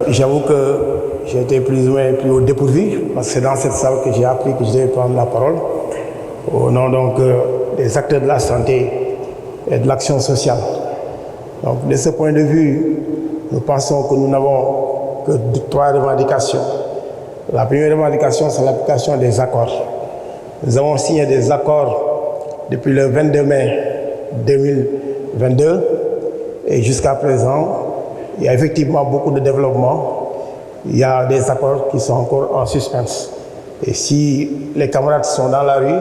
J'avoue que j'ai été plus ou moins plus au dépourvu, parce que c'est dans cette salle que j'ai appris que je devais prendre la parole, au nom donc des acteurs de la santé et de l'action sociale. Donc de ce point de vue, nous pensons que nous n'avons que trois revendications. La première revendication, c'est l'application des accords. Nous avons signé des accords depuis le 22 mai 2022 et jusqu'à présent, il y a effectivement beaucoup de développement. Il y a des accords qui sont encore en suspens. Et si les camarades sont dans la rue,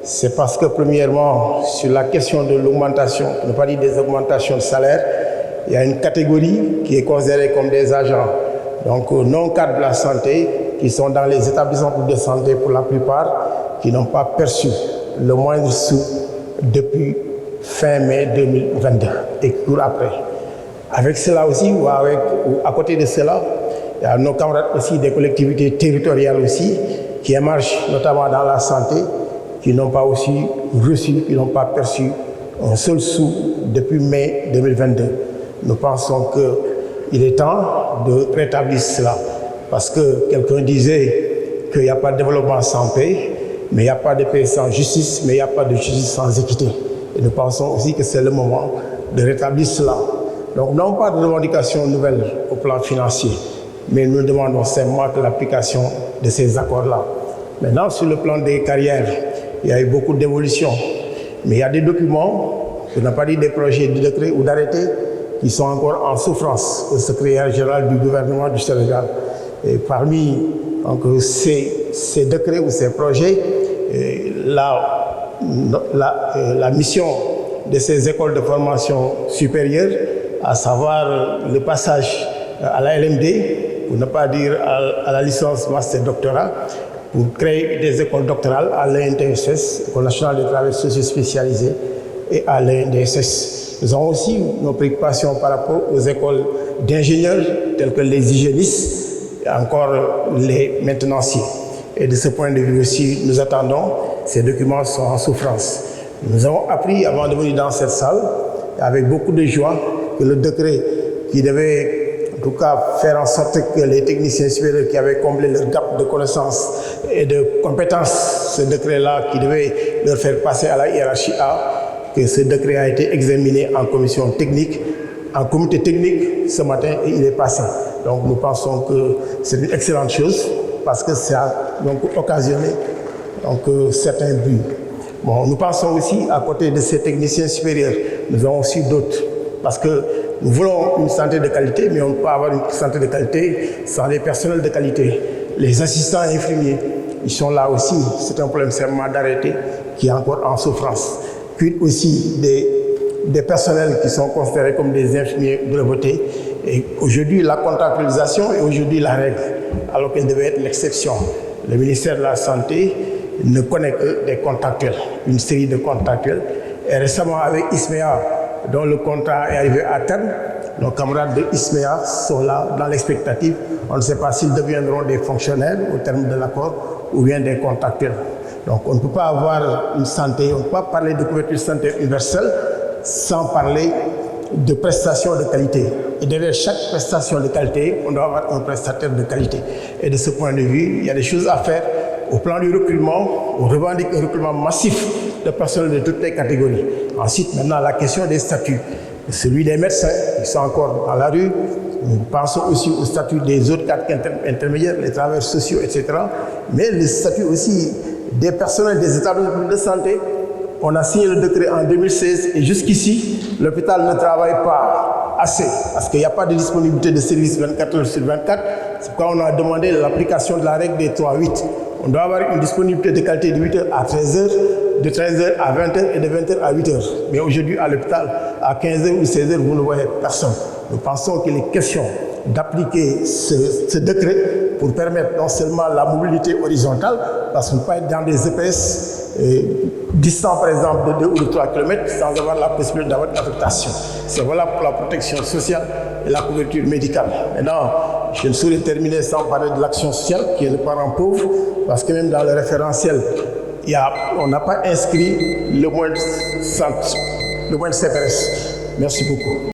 c'est parce que premièrement, sur la question de l'augmentation, pour ne pas dire des augmentations de salaire, il y a une catégorie qui est considérée comme des agents, donc non cadres de la santé, qui sont dans les établissements publics de santé pour la plupart, qui n'ont pas perçu le moindre sou depuis fin mai 2022 et court après. Avec cela aussi, ou à côté de cela, il y a nos camarades aussi des collectivités territoriales aussi, qui émargent notamment dans la santé, qui n'ont pas aussi reçu, qui n'ont pas perçu un seul sou depuis mai 2022. Nous pensons qu'il est temps de rétablir cela. Parce que quelqu'un disait qu'il n'y a pas de développement sans paix, mais il n'y a pas de paix sans justice, mais il n'y a pas de justice sans équité. Et nous pensons aussi que c'est le moment de rétablir cela. Donc, nous n'avons pas de revendication nouvelle au plan financier, mais nous demandons simplement que l'application de ces accords-là. Maintenant, sur le plan des carrières, il y a eu beaucoup d'évolutions, mais il y a des documents, pour ne pas dire des projets de décret ou d'arrêtés, qui sont encore en souffrance au secrétaire général du gouvernement du Sénégal. Et parmi donc, ces décrets ou ces projets, la mission de ces écoles de formation supérieure, à savoir le passage à la LMD, pour ne pas dire à la licence master doctorat, pour créer des écoles doctorales à l'ENTSS, École nationale des travailleurs sociaux spécialisés, et à l'ENDSS. Nous avons aussi nos préoccupations par rapport aux écoles d'ingénieurs, telles que les hygiénistes, et encore les maintenanciers. Et de ce point de vue aussi, nous attendons, ces documents sont en souffrance. Nous avons appris, avant de venir dans cette salle, avec beaucoup de joie, que le décret qui devait, en tout cas, faire en sorte que les techniciens supérieurs qui avaient comblé leur gap de connaissances et de compétences, ce décret-là qui devait leur faire passer à la hiérarchie A, que ce décret a été examiné en commission technique, en comité technique ce matin, et il est passé. Donc nous pensons que c'est une excellente chose parce que ça a donc occasionné certains buts. Bon, nous pensons aussi, à côté de ces techniciens supérieurs, nous avons aussi d'autres, parce que nous voulons une santé de qualité, mais on ne peut pas avoir une santé de qualité sans les personnels de qualité. Les assistants infirmiers, ils sont là aussi, c'est un problème seulement d'arrêté qui est encore en souffrance. Puis aussi des personnels qui sont considérés comme des infirmiers brevetés. Et aujourd'hui, la contractualisation est aujourd'hui la règle, alors qu'elle devait être l'exception. Le ministère de la Santé ne connaît que des contractuels, une série de contractuels. Et récemment, avec ISMEA, dont le contrat est arrivé à terme, nos camarades de ISMEA sont là dans l'expectative. On ne sait pas s'ils deviendront des fonctionnaires au terme de l'accord ou bien des contractuels. Donc on ne peut pas avoir une santé, on ne peut pas parler de couverture santé universelle sans parler de prestations de qualité. Et derrière chaque prestation de qualité, on doit avoir un prestataire de qualité. Et de ce point de vue, il y a des choses à faire au plan du recrutement. On revendique un recrutement massif de personnel de toutes les catégories. Ensuite, maintenant, la question des statuts. Celui des médecins, qui sont encore dans la rue. Nous pensons aussi au statut des autres cadres intermédiaires, les travailleurs sociaux, etc. Mais le statut aussi des personnels des établissements de santé. On a signé le décret en 2016 et jusqu'ici, l'hôpital ne travaille pas assez parce qu'il n'y a pas de disponibilité de services 24 heures sur 24. C'est pourquoi on a demandé l'application de la règle des 3-8. On doit avoir une disponibilité de qualité de 8h à 13h, de 13h à 20h et de 20h à 8h. Mais aujourd'hui, à l'hôpital, à 15h ou 16h, vous ne voyez personne. Nous pensons qu'il est question d'appliquer ce décret pour permettre non seulement la mobilité horizontale, parce qu'on ne peut pas être dans des EPS distants par exemple de 2 ou de 3 km sans avoir la possibilité d'avoir une affectation. C'est voilà pour la protection sociale et la couverture médicale. Maintenant, je ne saurais terminer sans parler de l'action sociale qui est le parent pauvre, parce que même dans le référentiel, on n'a pas inscrit le moins de CPRS. Merci beaucoup.